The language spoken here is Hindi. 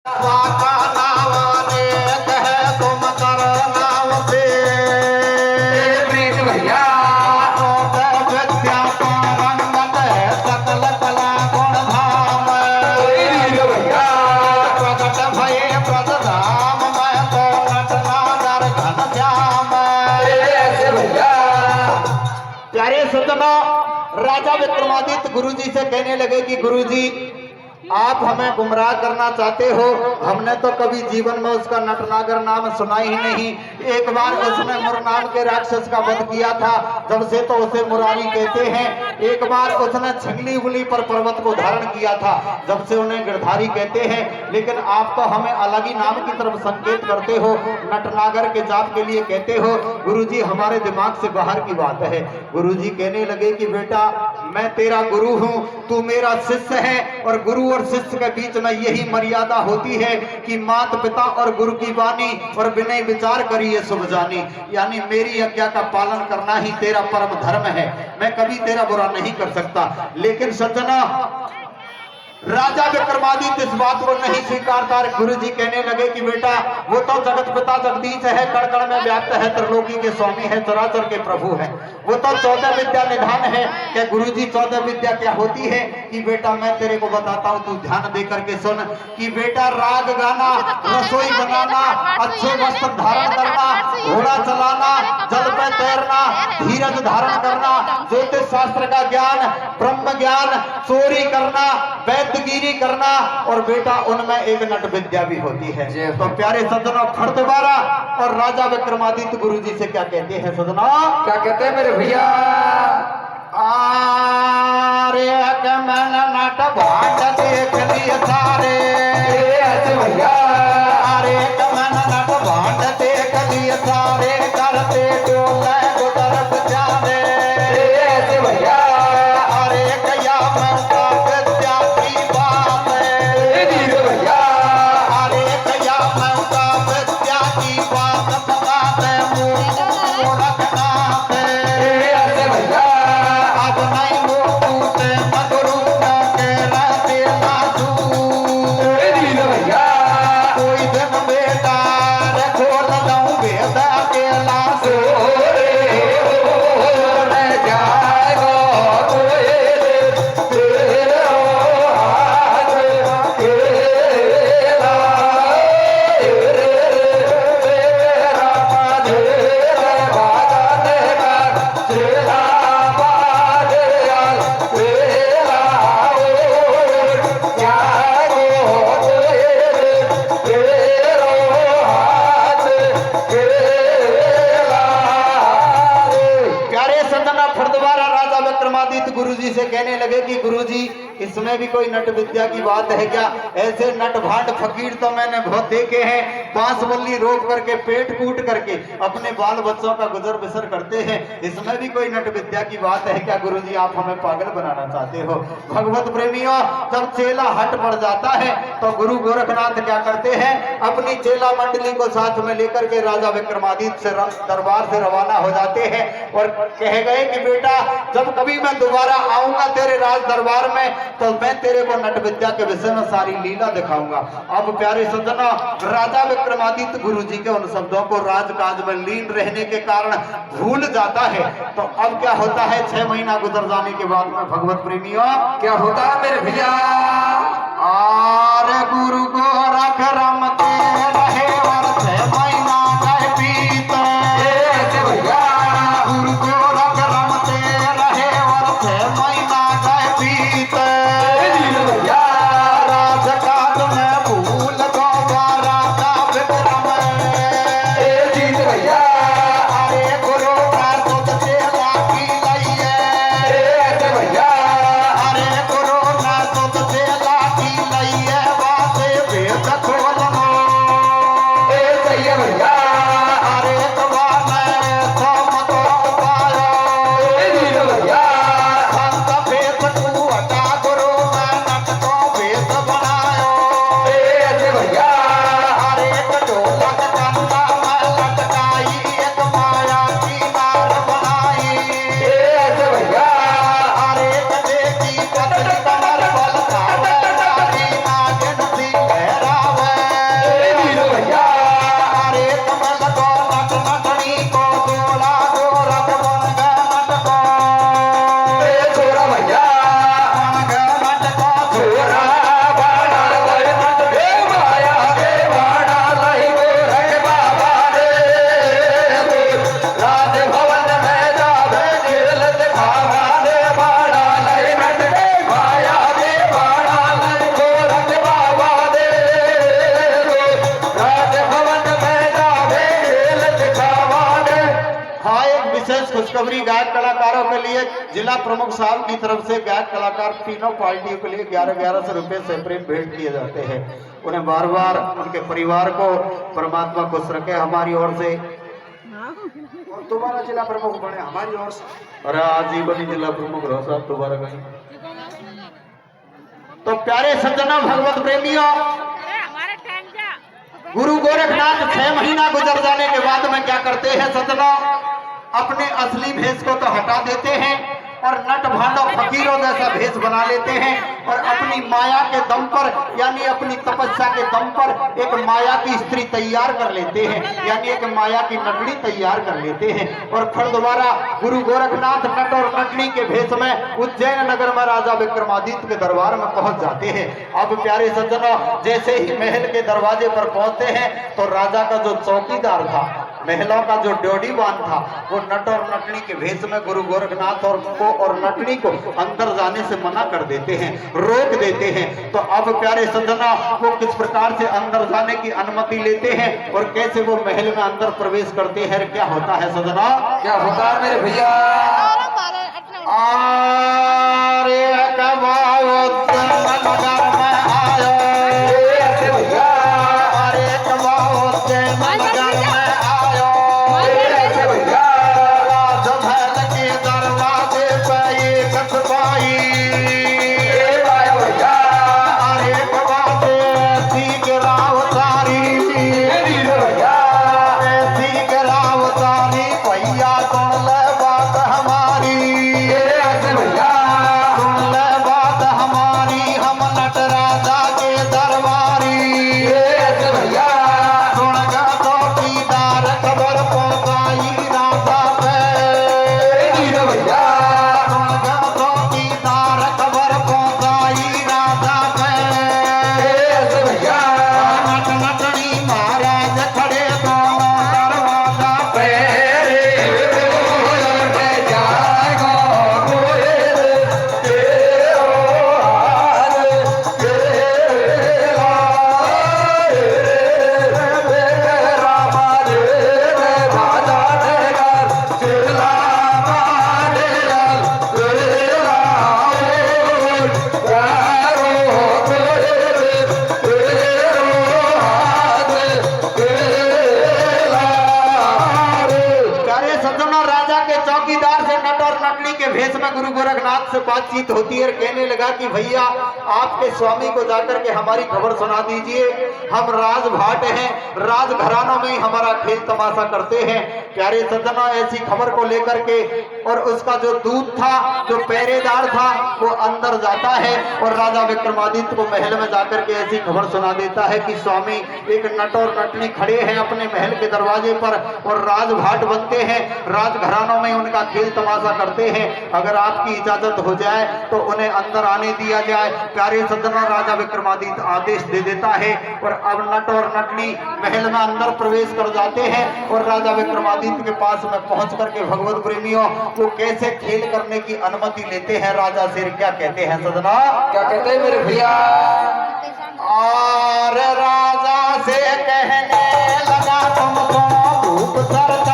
का नाम अनेक है तुम कर नाम से प्रीत भैया विद्या पारंगत है सकल कला गुण धाम भैया प्रकट भये प्रद धाम मैं तो नटनागर घन श्याम। ऐसे भैया प्यारे सज्जनों, राजा विक्रमादित्य गुरु जी से कहने लगे कि गुरु जी आप हमें गुमराह करना चाहते हो। हमने तो कभी जीवन में उसका नटनागर नाम सुना ही नहीं। एक बार उसने मुर नाम के राक्षस का वध किया था, जब से तो उसे मुरारी कहते हैं। एक बार उसने छिंगली उंगली पर पर्वत को धारण किया था, जब से उन्हें गिरधारी कहते हैं। लेकिन आप तो हमें अलग ही नाम की तरफ संकेत करते हो, नटनागर के जाप के लिए कहते हो। गुरुजी हमारे दिमाग से बाहर की बात है। गुरुजी कहने लगे कि बेटा मैं तेरा गुरु हूँ, तू मेरा शिष्य है, और गुरु और शिष्य के बीच में यही मर्यादा होती है कि माता पिता और गुरु की वाणी और विनय विचार करिए शुभ जानी। यानी मेरी आज्ञा का पालन करना ही तेरा परम धर्म है। मैं कभी तेरा बुरा नहीं कर सकता। लेकिन सज्जना, राजा विक्रमादित्य इस बात को नहीं स्वीकारता। गुरु जी कहने लगे कि बेटा वो तो जगत पिता जगदीश है, कण कण में व्याप्त है, त्रिलोकी के स्वामी है, चराचर के प्रभु है। वो तो 14 विद्या निधान है। क्या गुरु जी 14 विद्या क्या होती है? कि बेटा मैं तेरे को बताता हूँ, तू ध्यान दे करके सुन। कि बेटा राग गाना, रसोई बनाना, अच्छे वस्त्र धारण करना, घोड़ा चलाना, जल पे तैरना, धीरज धारण करना, ज्योतिष शास्त्र का ज्ञान, ब्रह्म ज्ञान, चोरी करना, गिरी करना, और बेटा उनमें एक नट विद्या भी होती है। तो प्यारे सज्जनों, फर्दवारा और राजा विक्रमादित्य गुरु जी से क्या कहते हैं सज्जनों? क्या कहते हैं मेरे भैया? आरे मन नट भांड देख लिए सारे। ऐसे भैया अरे मन नट भांड देख लिए सारे, करते डोले गुदरत जाने। ऐसे भैया अरे कया मैं विद्या की बात है। भैया अरे कया मैं विद्या की बात बताते रखना है। ऐसे भैया अब नहीं मोटूते मगरू के रहते नासू। भैया कोई दिन बेटा रे खोल दऊं बेदा के लासू। विक्रमादित्य गुरु जी से कहने लगे कि गुरु जी इसमें भी कोई नट विद्या की बात है क्या? ऐसे नट भांड फकीर तो मैंने बहुत देखे हैं, बांस बल्ली रोक करके पेट कूट करके अपने बाल बच्चों का गुजर बसर करते हैं। इसमें भी कोई नट विद्या की बात है क्या? गुरु जी आप हमें पागल बनाना चाहते हो। भगवत प्रेमियों, जब चेला हट पड़ जाता है तो गुरु गोरखनाथ क्या करते हैं? अपनी चेला मंडली को साथ में लेकर के राजा विक्रमादित्य से दरबार से रवाना हो जाते हैं और कह गए कि बेटा जब कभी मैं दोबारा आऊंगा तेरे राज दरबार में तो मैं तेरे को नट विद्या के विषय में सारी लीला दिखाऊंगा। अब प्यारे सज्जनों, राजा विक्रमादित्य गुरु जी के उन शब्दों को राजकाज में लीन रहने के कारण भूल जाता है। तो अब क्या होता है? 6 महीना गुजर जाने के बाद में भगवत प्रेमियों क्या होता है मेरे भैया? आरे गुरु को रख रमते रहे और 6 महीना गए बीते। ऐसे भैया गुरु को रख रमते रहे और 6 महीना गए बीते। भैया राजकाज में भूल गो राजा विक्रम। जीत भैया अरे गुरु का तुझ चेला की लइए। ऐसे भैया अरे गुरु ना तुझ चेला की लइए, बातें बेदख खुशखबरी गायक कलाकारों के लिए जिला प्रमुख साहब की तरफ से गायक कलाकार तीनों पार्टियों के लिए 1100 रुपए से प्रेम भेंट किए जाते हैं। उन्हें बार बार उनके परिवार को परमात्मा खुश रखे हमारी ओर से। और दोबारा जिला प्रमुख बने हमारी ओर से। अरे आजीवन जिला प्रमुख रहो साहब दोबारा कहीं। तो प्यारे सज्जनों भगवत प्रेमियों, गुरु गोरखनाथ 6 महीना गुजर जाने के बाद में क्या करते हैं सज्जनों, अपने असली भेष को तो हटा देते हैं और नट भांडो फकीरों जैसा भेष बना लेते हैं और अपनी माया के दम पर यानी अपनी तपस्या के दम पर एक माया की स्त्री तैयार कर लेते हैं, यानी एक माया की नटनी तैयार कर लेते हैं और फिर दोबारा गुरु गोरखनाथ नट और नटनी के भेष में उज्जैन नगर में राजा विक्रमादित्य के दरबार में पहुंच जाते हैं। अब प्यारे सज्जनों, जैसे ही महल के दरवाजे पर पहुंचते हैं तो राजा का जो चौकीदार था, महलों का जो ड्योढ़ीवान था, वो नट और नटनी के भेष में गुरु गोरखनाथ और नटनी को अंदर जाने से मना कर देते हैं, रोक देते हैं। तो अब प्यारे सज्जनों, वो किस प्रकार से अंदर जाने की अनुमति लेते हैं और कैसे वो महल में अंदर प्रवेश करते हैं, क्या होता है सज्जनों? क्या होता है मेरे भैया? अरे कबाओ नगर में आयो, ऐसे भैया। अरे कबाओ नगर में आयो, ऐसे भैया। राजमहल के दरवाजे पे एक सिपाही, आया भैया। अरे कबाओ गिराव तारी, भैया। ऐसी गिराव तारी, भैया सुन ले बात हमारी, ऐसे भैया। सुन ले बात हमारी, हम नट राजा के दरबारी, ऐसे भैया। सुन गा चौकीदार खबर पहुंचाई राजा पे, भैया। सुन गा चौकीदार खबर पहुंचाई राजा पे, ऐसे भैया। नट नटनी महाराज खड़े दोनों दरवाजा पे, प्यारे सज्जनों, राजा के चौकीदार से नट और नटनी के भेष में गुरु गोरखनाथ से बातचीत होती है और कहने लगा कि भैया आपके स्वामी को जाकर के हमारी खबर सुना दीजिए, हम राजभाट हैं, राजघरानों में ही हमारा खेल तमाशा करते हैं। प्यारे सज्जनों, ऐसी खबर को लेकर के और उसका जो दूत था, जो पहरेदार था, वो अंदर जाता है और राजा विक्रमादित्य को महल में जाकर के ऐसी खबर सुना देता है कि स्वामी एक नट और नटनी खड़े हैं अपने महल के दरवाजे पर और राजभाट बनते हैं, राजघरानों में उनका खेल तमाशा करते हैं, अगर आपकी इजाजत हो जाए तो उन्हें अंदर आने दिया जाए। प्यारे सज्जनों, राजा विक्रमादित्य आदेश दे देता है और अब नट और नटनी महल में अंदर प्रवेश कर जाते हैं और राजा विक्रमादित्य के पास में पहुंच करके भगवत प्रेमियों वो कैसे खेल करने की अनुमति लेते हैं। राजा शेर क्या कहते हैं सजना? क्या कहते हैं मेरे भैया? और राजा से कहने लगा तुमको भूप सरकार